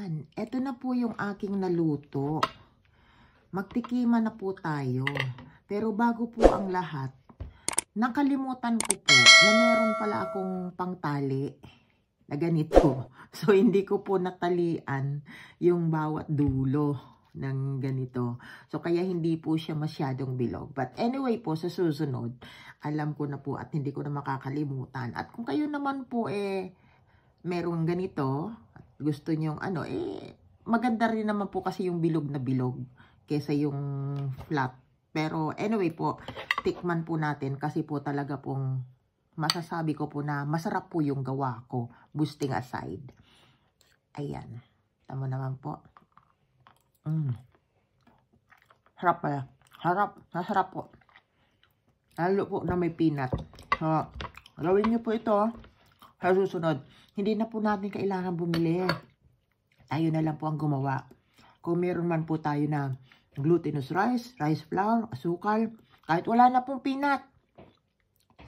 Ayan, eto na po yung aking naluto. Magtikiman na po tayo. Pero bago po ang lahat, nakalimutan ko po na meron pala akong pangtali na ganito. So, hindi ko po natalian yung bawat dulo ng ganito. So, kaya hindi po siya masyadong bilog. But anyway po, sa susunod, alam ko na po at hindi ko na makakalimutan. At kung kayo naman po meron ganito, at gusto nyong maganda rin naman po kasi yung bilog na bilog kesa yung flat. Pero anyway po, tikman po natin kasi po talaga pong masasabi ko po na masarap po yung gawa ko, boosting aside. Ayan. Tama naman po. Harap pala. Harap. Masarap po. Lalo po na may peanut. So, gawin niyo po ito sa susunod. Hindi na po natin kailangan bumili. Tayo na lang po ang gumawa. Kung meron man po tayo na glutinous rice, rice flour, asukal, kahit wala na pong peanut,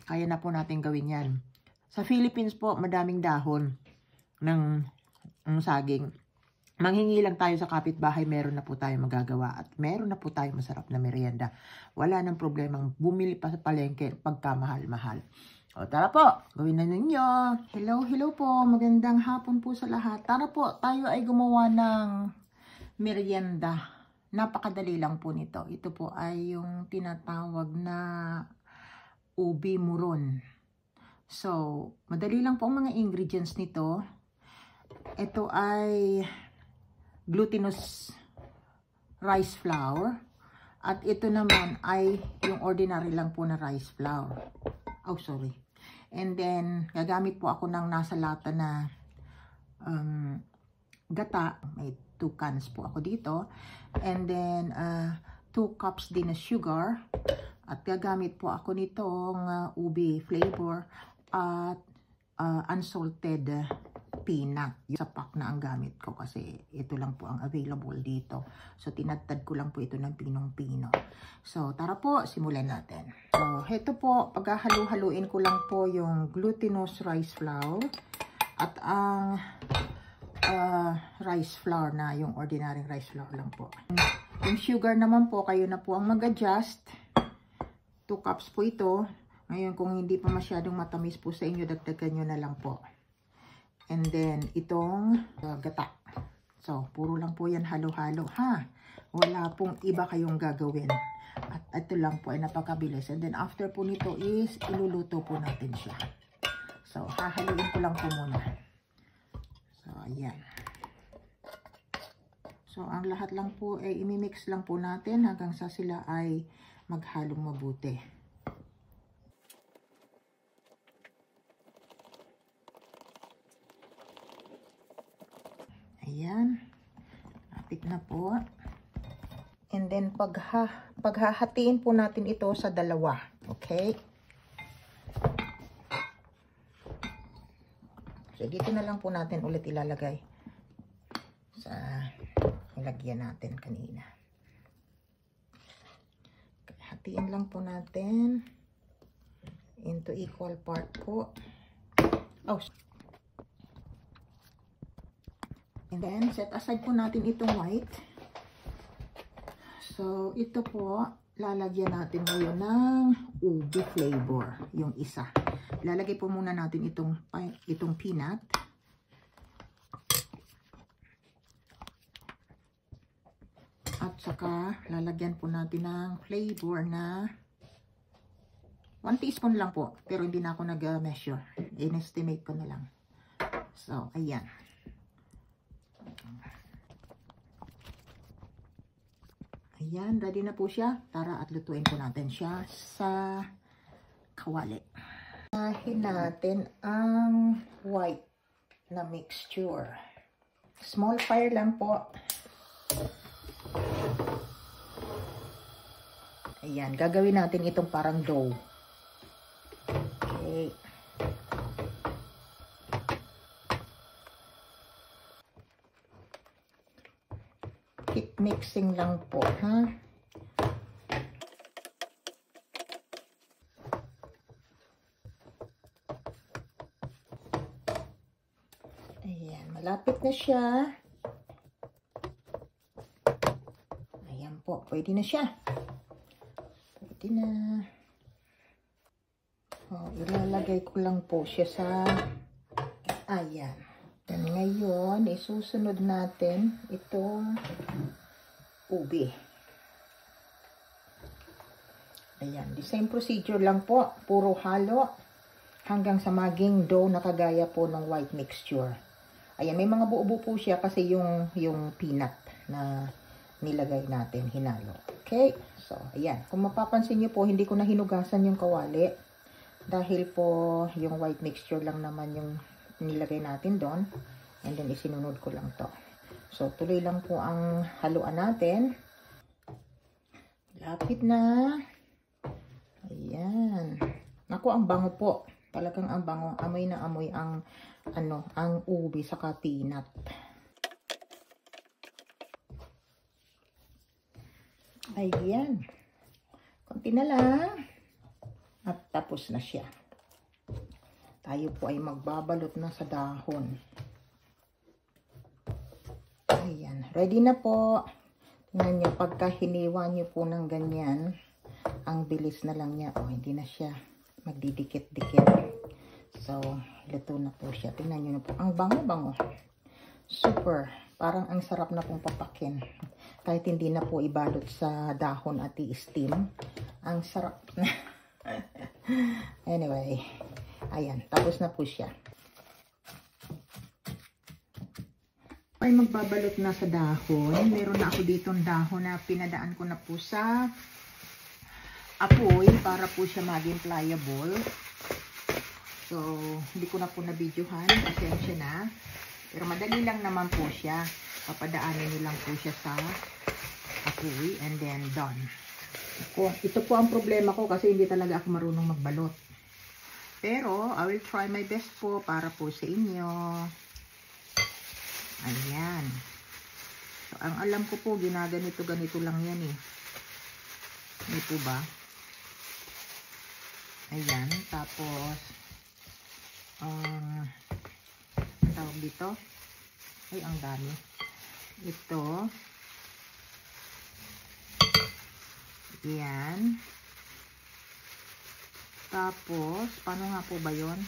kaya na po natin gawin yan. Sa Philippines po, madaming dahon ng saging. Manghingi lang tayo sa kapitbahay, meron na po tayo magagawa at meron na po tayo masarap na merienda. Wala nang problemang bumili pa sa palengke pagkamahal-mahal. O tara po, gawin na ninyo. Hello po, magandang hapon po sa lahat. Tara po, tayo ay gumawa ng merienda. Napakadali lang po nito. Ito po ay yung tinatawag na ubi muron. So, madali lang po ang mga ingredients nito. Ito ay glutinous rice flour. At ito naman ay yung ordinary lang po na rice flour. Oh, sorry. And then, gagamit po ako ng nasa lata na gata. May 2 cans po ako dito. And then, 2 cups din na sugar. At gagamit po ako nitong ubi flavor at unsalted peanut. Yung sapak na ang gamit ko kasi ito lang po ang available dito. So, tinadtad ko lang po ito ng pinong-pino. So, tara po, simulan natin. So, ito po, paghahalu-haluin ko lang po yung glutinous rice flour at ang rice flour na yung ordinary rice flour lang po. Yung sugar naman po, kayo na po ang mag-adjust. 2 cups po ito. Ngayon, kung hindi pa masyadong matamis po sa inyo, dagdagan nyo na lang po. And then, itong gata. So, puro lang po yan halo-halo, ha? Wala pong iba kayong gagawin. At ito lang po ay napakabilis. And then, after po nito is, iluluto po natin siya. So, hahaluin ko lang po muna. So, ayan. So, ang lahat lang po ay imimix lang po natin hanggang sa sila ay maghalong mabuti. Ayan. Lapit na po. And then, paghahatiin po natin ito sa dalawa. Okay? So, dito na lang po natin ulit ilalagay sa nilagyan natin kanina. Hatiin lang po natin into equal part po. Oh. And then, set aside po natin itong white. So, ito po, lalagyan natin ngayon ng ubi flavor, yung isa. Lalagay po muna natin itong peanut. At saka, lalagyan po natin ng flavor na 1 teaspoon lang po. Pero hindi na ako nag-measure. In-estimate ko na lang. So, ayan. Ayan, ready na po siya. Tara at lutuin po natin siya sa kawali. Unahin natin ang white na mixture. Small fire lang po. Ayan, gagawin natin itong parang dough. Okay. Keep mixing lang po, ha? Ayan, malapit na siya. po. Pwede na siya. Pwede na. O, ilalagay ko lang po siya sa, ayan. Then ngayon, isusunod natin itong ube. Ayan, the same procedure lang po. Puro halo hanggang sa maging dough na kagaya po ng white mixture. Ayan, may mga buo-buo po siya kasi yung peanut na nilagay natin, hinalo. Okay? So, ayan. Kung mapapansin nyo po, hindi ko na hinugasan yung kawali. Dahil po, yung white mixture lang naman yung nilagay natin doon. And then, isinunod ko lang to. So, tuloy lang po ang haluan natin. Lapit na. Ayan. Naku, ang bango po. Talagang ang bango. Amoy na amoy ang, ang ube saka peanut. Ayan. Konti na lang. At tapos na siya. Tayo po ay magbabalot na sa dahon. Ayan. Ready na po. Tingnan nyo, pagka hiniwa nyo po ng ganyan, ang bilis na lang niya. O, hindi na siya magdidikit-dikit. So, luto na po siya. Tingnan nyo na po. Ang bango-bango. Super. Parang ang sarap na pong papakin. Kahit hindi na po ibalot sa dahon at i-steam. Ang sarap na. Anyway, ayan, tapos na po siya. Ay, magbabalot na sa dahon. Meron na ako ditong dahon na pinadaan ko na po sa apoy para po siya maging pliable. So, hindi ko na po na-videohan. Pasensya na. Pero madali lang naman po siya. Papadaanin nyo lang po siya sa apoy and then done. Ito po ang problema ko kasi hindi talaga ako marunong magbalot. Pero, I will try my best po para po sa inyo. Ayan. So, ang alam ko po, ginaganito-ganito lang yan eh. Hindi po ba? Ayan. Tapos, tawag dito. Ay, ang dami. Ito. Yan. Tapos, paano nga po ba yun?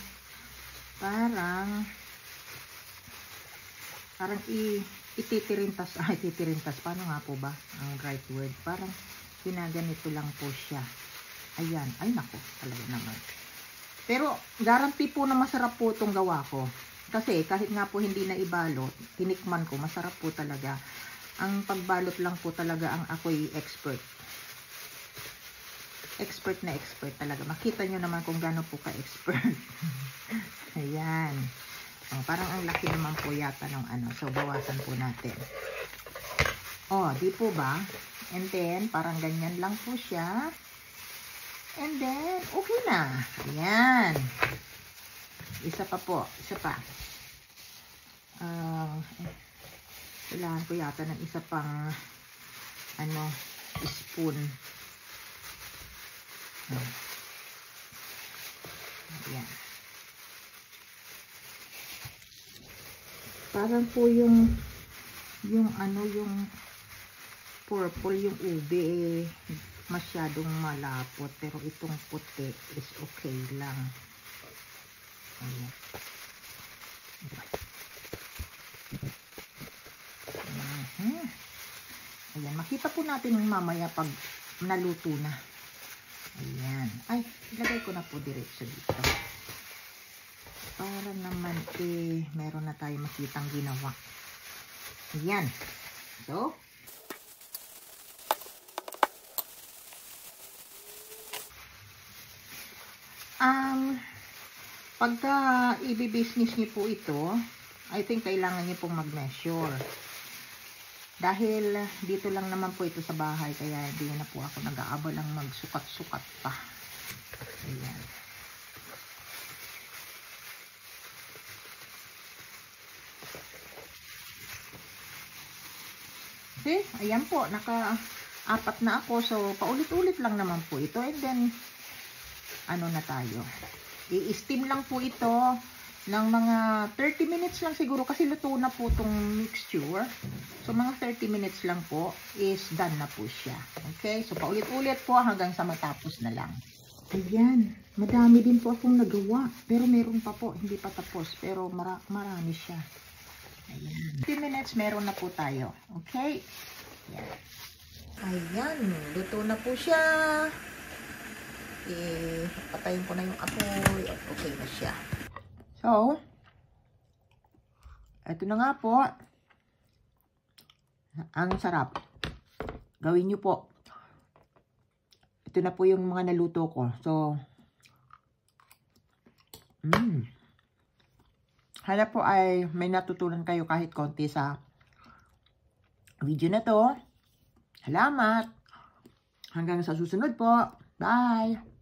Parang ititirintas. Ititirintas. Paano nga po ba ang right word? Parang ginaganito lang po siya. Ayan. Ay, naku. Talaga naman. Pero, guarantee po na masarap po itong gawa ko. Kasi, kahit nga po hindi na ibalot, tinikman ko, masarap po talaga. Ang pagbalot lang po talaga ang ako'y expert. Expert na expert talaga. Makita nyo naman kung gaano po ka-expert. Ayan. Oh, parang ang laki naman po yata ng So, bawasan po natin. Oh, di po ba? And then, parang ganyan lang po siya. And then, okay na. Ayan. Isa pa po. Isa pa. Kailangan ko yata ng isa pang spoon. Ayan. Parang po yung purple, yung ube masyadong malapot. Pero itong puti is okay lang. Ayan. Ayan. Makita po natin mamaya pag naluto na. Ayan. Ay, ilagay ko na po diretso dito. Para naman meron na tayo makitang ginawa. Ayan. So, pagka i-business niyo po ito, I think kailangan niyo pong mag-measure. Dahil dito lang naman po ito sa bahay, kaya hindi na po ako nag-aabalang magsukat-sukat pa. Ayan. Okay, ayan po, naka-apat na ako. So, paulit-ulit lang naman po ito. And then, na tayo. I-steam lang po ito ng mga 30 minutes lang siguro kasi luto na po tong mixture. So mga 30 minutes lang po is done na po siya. Okay? So paulit-ulit po hanggang sa matapos na lang. Ayan. Madami din po akong nagawa. Pero meron pa po. Hindi pa tapos. Pero marami siya. Ayan. 50 minutes meron na po tayo. Okay? Ayan. Ayan. Luto na po siya. Patayin ko na yung apoy. Okay na siya. So, ito na nga po. Ang sarap. Gawin nyo po. Ito na po yung mga naluto ko. So, hala po ay may natutunan kayo kahit konti sa video na to. Salamat. Hanggang sa susunod po. Bye!